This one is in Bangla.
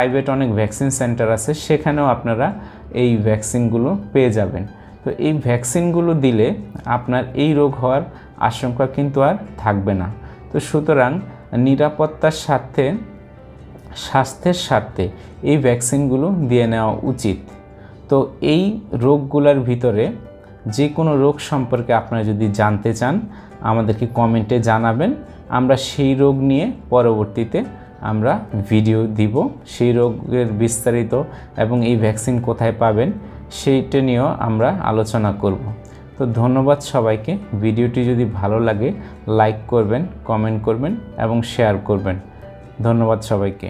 প্রাইভেট অনেক ভ্যাকসিন সেন্টার আছে, সেখানেও আপনারা এই ভ্যাকসিনগুলো পেয়ে যাবেন। তো এই ভ্যাকসিনগুলো দিলে আপনার এই রোগ হওয়ার আশঙ্কা কিন্তু আর থাকবে না। তো সুতরাং নিরাপত্তার স্বার্থে, স্বাস্থ্যের স্বার্থে এই ভ্যাকসিনগুলো দিয়ে নেওয়া উচিত। তো এই রোগগুলোর ভিতরে যে কোনো রোগ সম্পর্কে আপনারা যদি জানতে চান আমাদেরকে কমেন্টে জানাবেন, আমরা সেই রোগ নিয়ে পরবর্তীতে আমরা ভিডিও দিব, সেই রোগের বিস্তারিত এবং এই ভ্যাকসিন কোথায় পাবেন সেইটা নিয়েও আমরা আলোচনা করব। তো ধন্যবাদ সবাইকে। ভিডিওটি যদি ভালো লাগে লাইক করবেন, কমেন্ট করবেন এবং শেয়ার করবেন। ধন্যবাদ সবাইকে।